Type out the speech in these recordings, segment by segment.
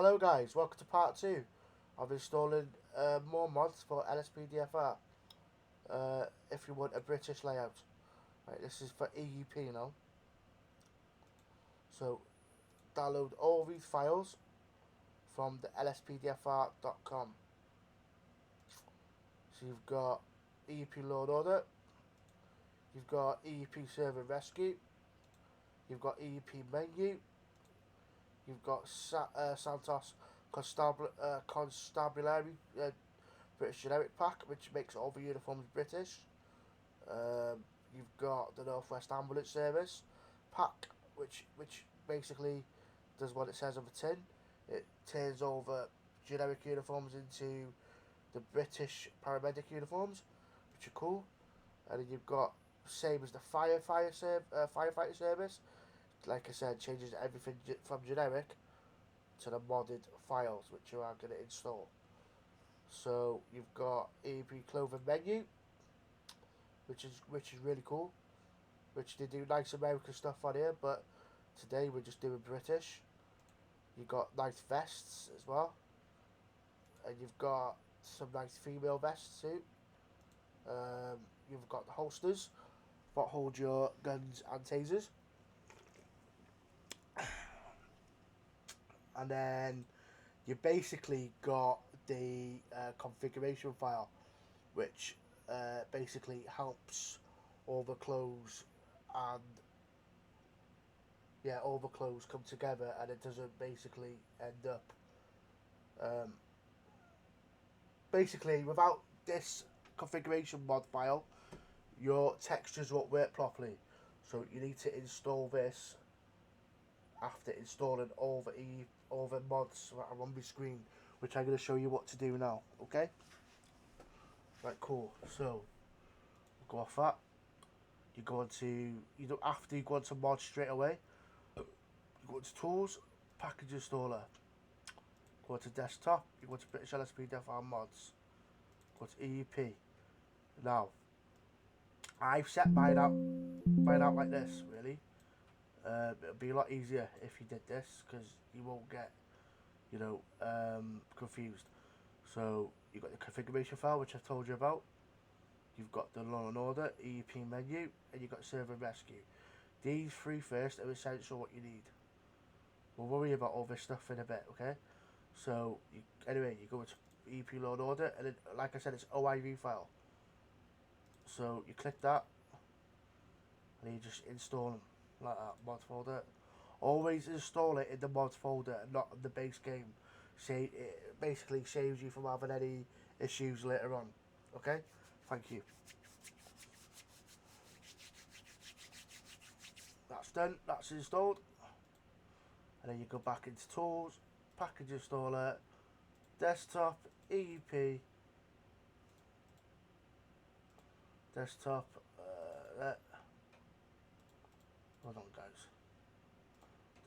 Hello guys, welcome to part 2 of installing more mods for lspdfr if you want a British layout. Right, this is for EUP now. So download all these files from the lspdfr.com. So you've got EUP load order, you've got EUP server rescue, you've got EUP menu, you've got Santos Constabulary British generic pack, which makes all the uniforms British. You've got the Northwest Ambulance Service pack, which basically does what it says on the tin. It turns over generic uniforms into the British paramedic uniforms, which are cool. And then you've got same as the firefighter service. Like I said, changes everything from generic to the modded files, which you are going to install. So you've got EUP clothing menu, which is really cool. Which they do nice American stuff on here, but today we're just doing British. You got nice vests as well, and you've got some nice female vests too. You've got the holsters that hold your guns and tasers, and then you basically got the configuration file, which basically helps all the clothes and all the clothes come together, and it doesn't basically end up basically without this configuration mod file your textures won't work properly. So you need to install this after installing all the mods that are on my screen, which I'm going to show you what to do now. Okay, right, cool. So go off that, you go into, you don't have to go into mods straight away. You go into tools, package installer, go to desktop, you go to British lspdfr mods, go to EUP. Now I've set mine out like this, really. It'll be a lot easier if you did this, because you won't get confused. So you've got the configuration file, which I've told you about. You've got the law and order, EUP menu, and you've got server rescue. These three first are essential what you need. We'll worry about all this stuff in a bit, okay? So anyway, you go into EUP load order, and then, like I said, it's OIV file. So you click that, and you just install them like that, mod folder. Always install it in the mods folder and not in the base game. It basically saves you from having any issues later on. Okay? Thank you. That's done, that's installed. And then you go back into tools, package installer, desktop, EUP, desktop, hold on guys,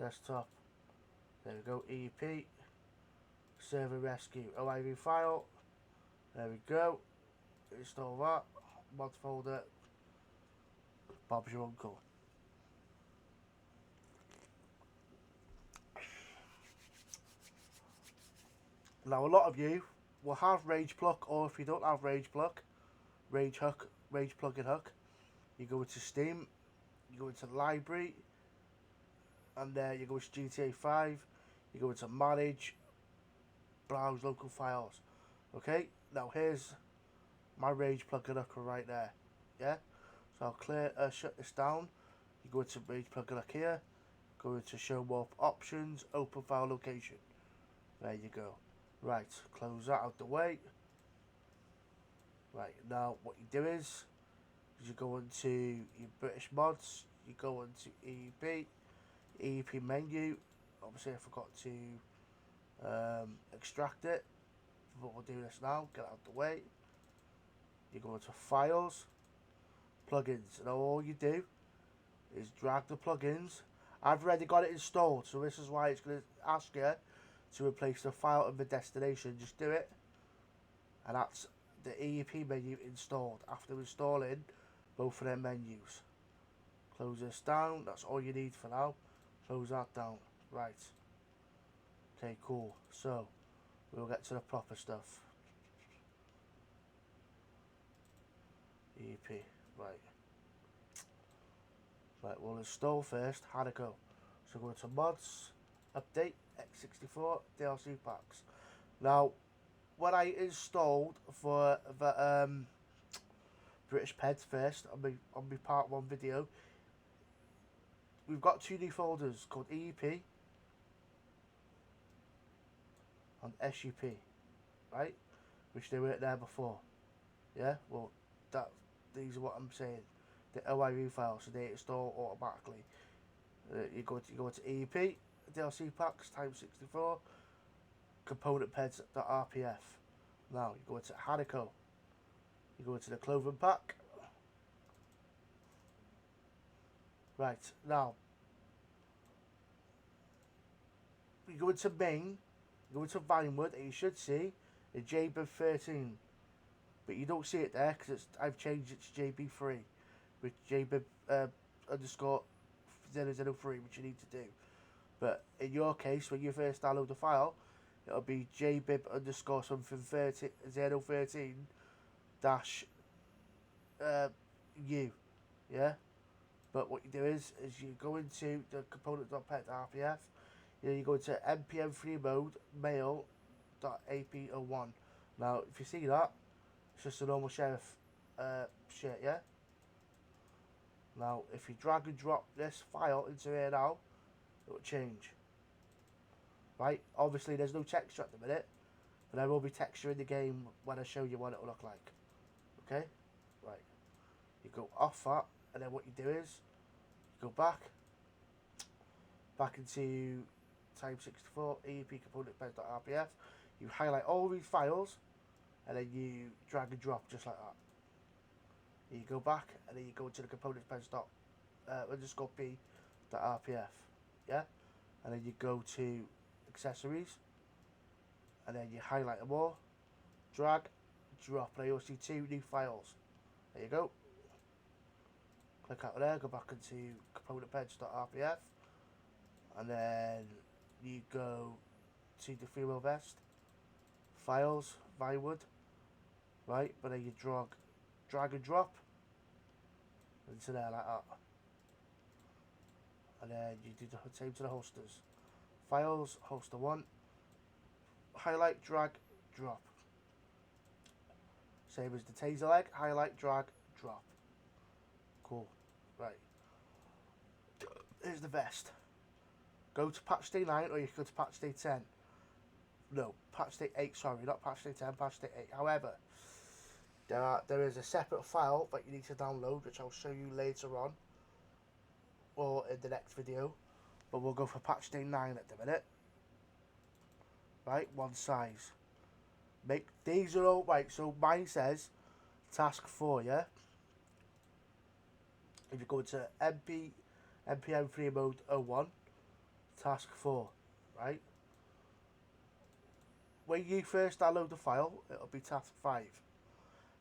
desktop, there we go, EUP, server rescue, OIV file, there we go, install that, mod folder, Bob's your uncle. Now a lot of you will have Rage Pluck, or if you don't have Rage Pluck, Rage Plugin Hook, you go into Steam, you go into Library, and there you go into GTA 5, you go into Manage, Browse Local Files. Okay, now here's my Rage Plugin Hook right there. Yeah, so I'll shut this down. You go into Rage Plugin Hook here, go into Show More Options, Open File Location. There you go. Right, close that out the way. Right, now what you do is you go into your British mods, you go into EUP menu. Obviously I forgot to extract it, but we'll do this now, get out the way. You go into files, plugins. Now all you do is drag the plugins. I've already got it installed, so this is why it's going to ask you to replace the file and the destination. Just do it, and that's the EUP menu installed. After installing both of them menus, close this down. That's all you need for now. Close that down. Right, Okay, cool. So we'll get to the proper stuff. EUP, right. Right, we'll install first Harico. So go to mods, update, x64, DLC packs. Now, what I installed for the British Peds first on my part 1 video, we've got 2 new folders called EUP and SUP, right? Which they weren't there before. Yeah, well, these are what I'm saying. The OIV files, so they install automatically. You go to EUP, DLC packs times 64, component peds.rpf. Now you go into Harico. You go into the clothing pack. Right, now you go into main, you go into Vinewood, and you should see a JBIB 13. But you don't see it there because I've changed it to JB3 with JBIB underscore 003, which you need to do. But in your case, when you first download the file, it'll be JBIB underscore something 013 dash U. Yeah? But what you do is you go into the component.pet.rpf, you go to npm3 mode mail.ap01. Now, if you see that, it's just a normal sheriff shit, yeah? Now, if you drag and drop this file into here now, it will change. Right? Obviously, there's no texture at the minute, but there will be texture in the game when I show you what it will look like. Okay? Right. You go off that, and then what you do is, you go back into Time64, EUP component peds.rpf, you highlight all these files, and then you drag and drop just like that. You go back, and then you go to the components underscore p.rpf, yeah? And then you go to accessories, and then you highlight them all, drag, drop, and you'll see 2 new files. There you go. Click out of there, go back into component peds.rpf, and then you go to the female vest, files, Vinewood, right? But then you drag and drop into there like that, and then you do the same to the holsters. Files, holster 1, highlight, drag, drop. Same as the taser leg, highlight, drag, drop. Cool. Right. Here's the vest. Go to patch day 9 or you can go to patch day 10. No, patch day 8, sorry, not patch day 10, patch day 8. However, there is a separate file that you need to download, which I'll show you later on, or in the next video. But we'll go for patch day 9 at the minute. Right, one size. These are all right, so mine says task 4, yeah? If you go to npm3 mode 01, task 4, right? When you first download the file, it'll be task 5.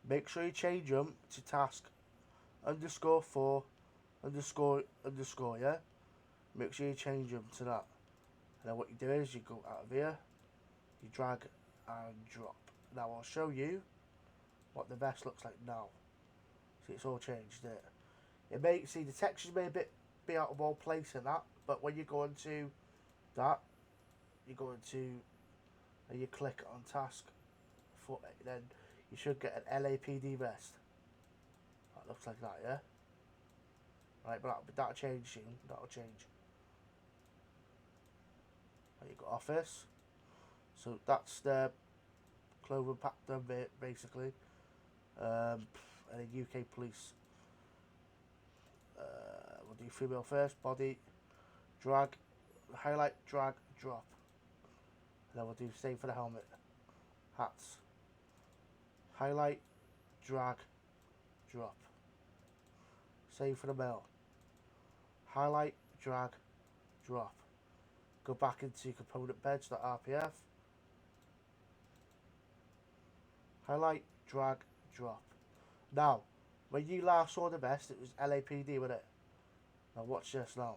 Make sure you change them to task underscore 4 underscore, yeah? Make sure you change them to that. And then what you do is you go out of here, you drag and drop. Now I'll show you what the vest looks like now. See, it's all changed there. It may, see, the textures may be out of all place in that, but when you go into that, you go into, and you click on task 4, then you should get an LAPD vest. That looks like that, yeah? Right, but that'll change soon. That'll change. Right, you got office. So that's the clothing pack done, basically. And then UK police. We'll do female first. Body, drag, highlight, drag, drop. And then we'll do same for the helmet. Hats. Highlight, drag, drop. Same for the male. Highlight, drag, drop. Go back into component beds.rpf. Highlight, drag, drop. Now, when you last saw the vest, it was LAPD, wasn't it? Now watch this now.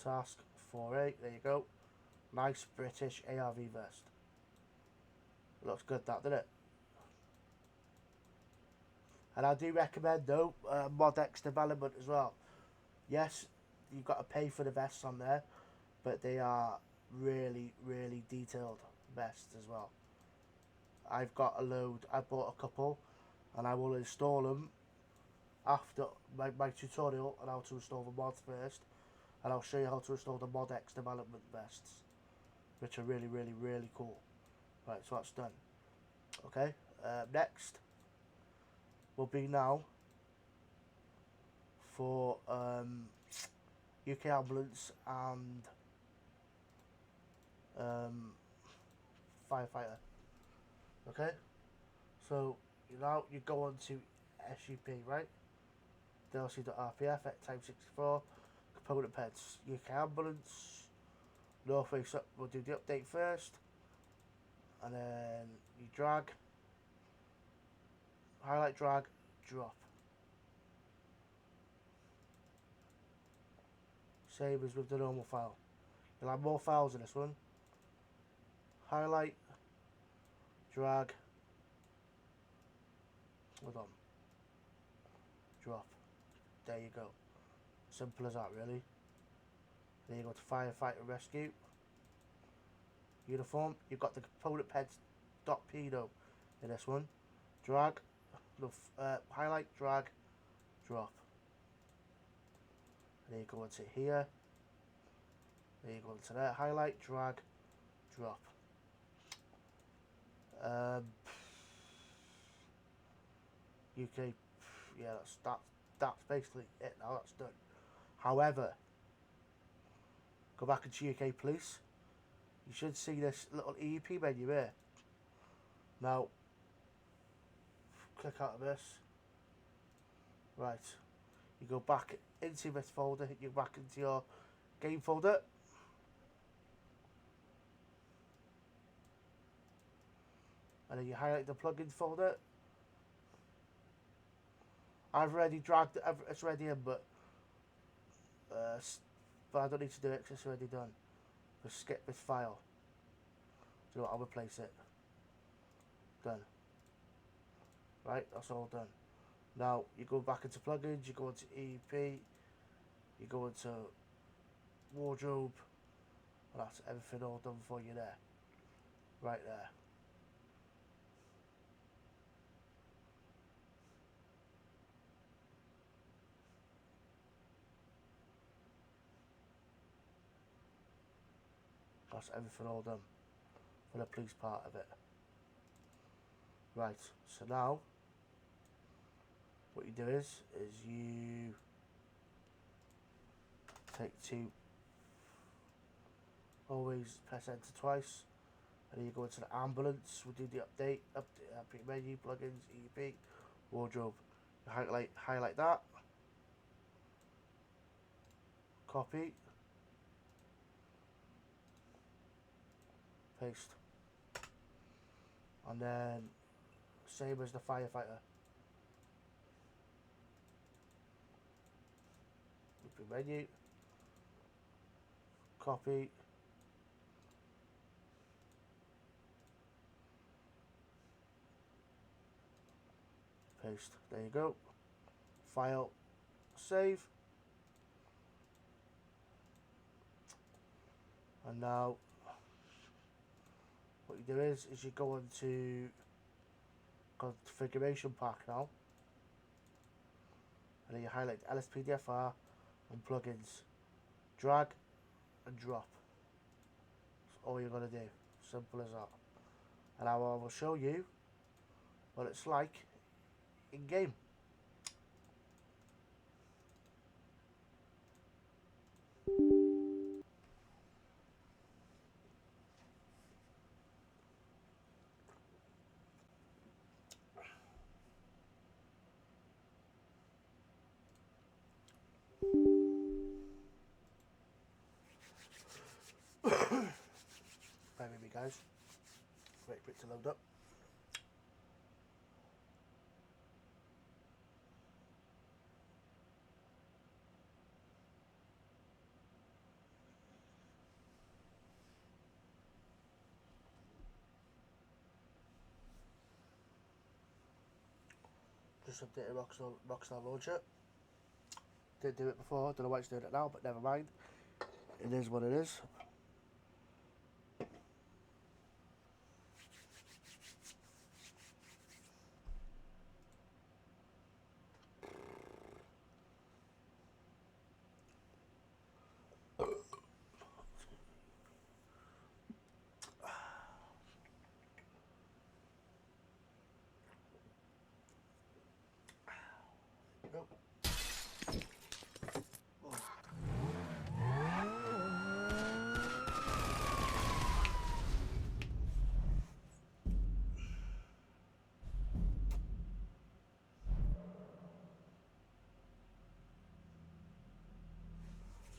task 4A. There you go. Nice British ARV vest. Looks good, that, doesn't it? And I do recommend, though, ModX development as well. Yes, you've got to pay for the vests on there, but they are really, really detailed vests as well. I've got a load. I bought a couple, and I will install them after my tutorial on how to install the mods first, and I'll show you how to install the ModX development vests, which are really, really, really cool. Right, so that's done. Okay, next will be now for UK ambulance and firefighter. Okay, so you go on to SUP, right? DLC.rpf at type 64 component pets UK ambulance. North face up. We'll do the update first, and then you drag, highlight, drag, drop. Same as with the normal file. You'll have more files in this one. Highlight, drag, hold on, drop. There you go. Simple as that, really. Then you go to firefighter rescue. Uniform. You've got the component peds.pedo in this one. Drag, highlight, drag, drop. And then you go into here. Then you go into there. Highlight, drag, drop. UK, yeah, that's basically it now. That's done. However, go back into UK Police. You should see this little EUP menu here. Now, click out of this. Right, you go back into this folder. You go back into your game folder. And then you highlight the plugins folder. I've already dragged it, it's already in, but I don't need to do it because it's already done. Just skip this file. So I'll replace it. Done. Right, that's all done. Now you go back into plugins, you go into EUP, you go into wardrobe, and that's everything all done for you there. Right there. That's everything all done for the police part of it. Right, so now what you do is you take two, always press enter twice, and then you go into the ambulance. We'll do the update menu, plugins, EUP, wardrobe. You highlight that, copy, paste, and then same as the firefighter. Menu, copy, paste. There you go. File, save, and now what you do is you go into configuration pack now, and then you highlight lspdfr and plugins, drag and drop. That's all you're going to do. Simple as that. And I will show you what it's like in game. Bear with me, guys. Wait for it to load up. just updated Rockstar Launcher. Didn't do it before, don't know why it's doing it now, but never mind. It is what it is.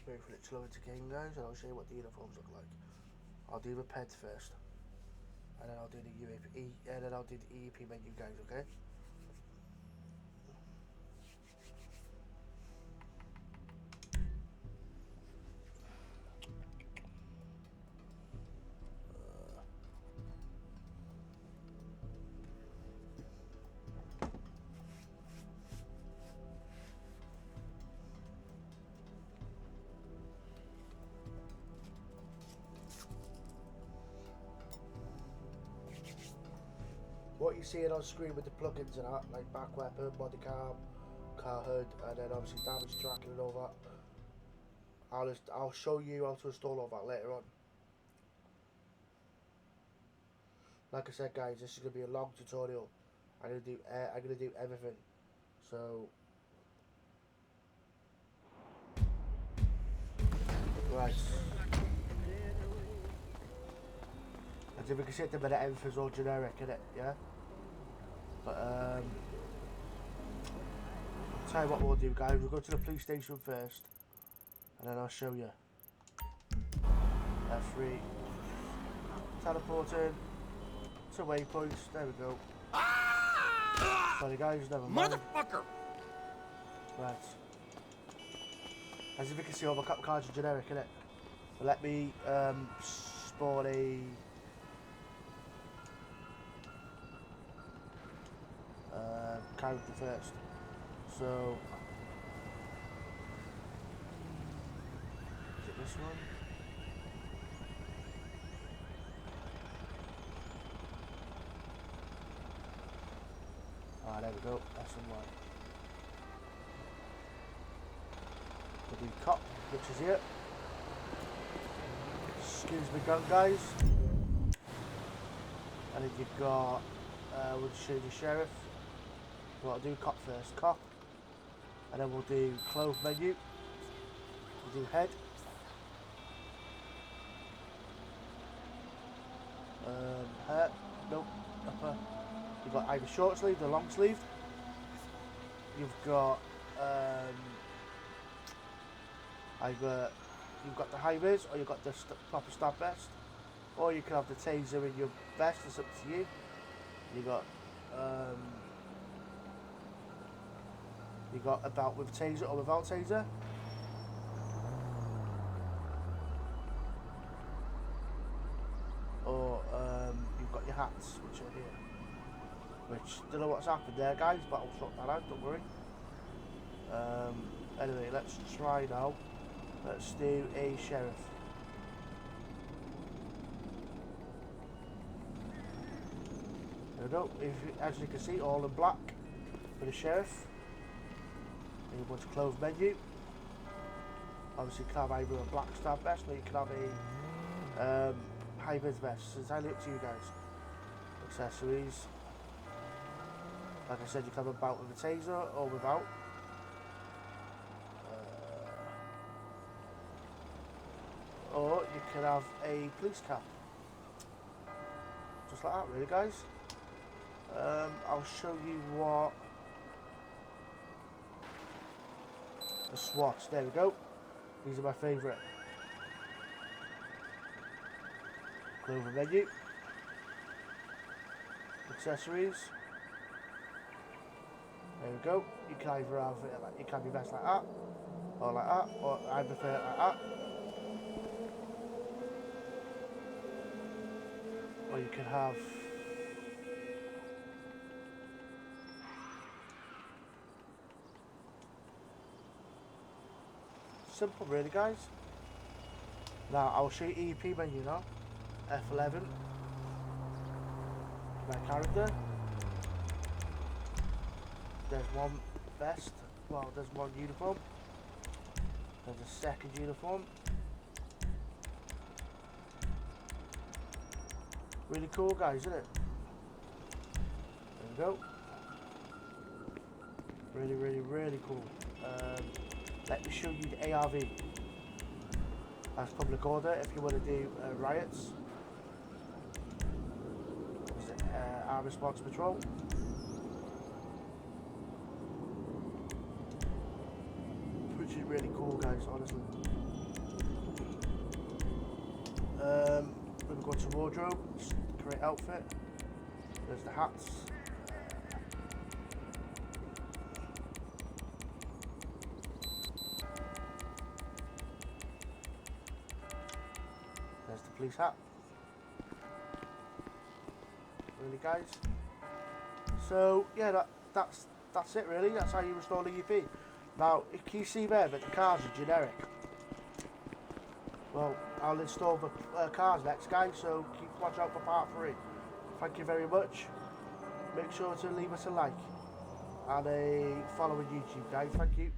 Wait for it to load again, guys, and I'll show you what the uniforms look like. I'll do the PED first, and then I'll do the EUP, and then I'll do the EUP menu, guys. Okay. What you're seeing on screen with the plugins and that, like back weapon, body cam, car hood, and then obviously damage tracking and all that. I'll show you how to install all that later on. Like I said, guys, this is gonna be a long tutorial. I'm gonna do everything. So right. As if we can see at the minute, everything's all generic, innit? Yeah. But tell you what we'll do, guys. We'll go to the police station first, and then I'll show you. F3. Teleporting to waypoints. There we go. Sorry, guys. Never mind. Motherfucker! Right. As if you can see, all the cop cards are generic, innit? But let me spawn a character first. So is it this one? Ah, there we go. That's the one. We'll do cop, which is here. Excuse me, gun, guys. And then you've got we'll show you the sheriff. Well, I'll do cop first, cop, and then we'll do clove menu. We'll do head. Hair, nope, upper. You've got either short sleeve or long sleeve. You've got either you've got the high vis or you've got the proper stab vest, or you can have the taser in your vest. It's up to you. You got a belt with taser or without taser. Or you've got your hats, which are here. Which, don't know what's happened there, guys, but I'll sort that out, don't worry. Anyway, let's try now. Let's do a sheriff. There we go. As you can see, all in black for the sheriff. And you want to close menu. Obviously, you can have either a black stab vest or you can have a high vis vest. It's entirely up to you guys. Accessories. Like I said, you can have a belt with a taser or without. Or you can have a police cap. Just like that, really, guys. I'll show you what the SWATs. There we go. These are my favourite. Clover menu. Accessories. There we go. You can either have it like, you can be best like that, or like that, or I prefer it like that. Or you can have simple really, guys. Now I'll show you EUP menu now. F11. My character. There's one vest. Well, there's one uniform. There's a second uniform. Really cool, guys, isn't it? There we go. Really cool. Let me show you the ARV. That's public order if you want to do riots. Our response patrol. Which is really cool, guys, honestly. We're going to wardrobe, great outfit. There's the hats. There's the police hat. Really, guys. So yeah, that's it really. That's how you restore the EUP. Now, can you see there that the cars are generic? Well, I'll install the cars next, guys, so keep watch out for part 3. Thank you very much. Make sure to leave us a like and a follow on YouTube, guys. Thank you.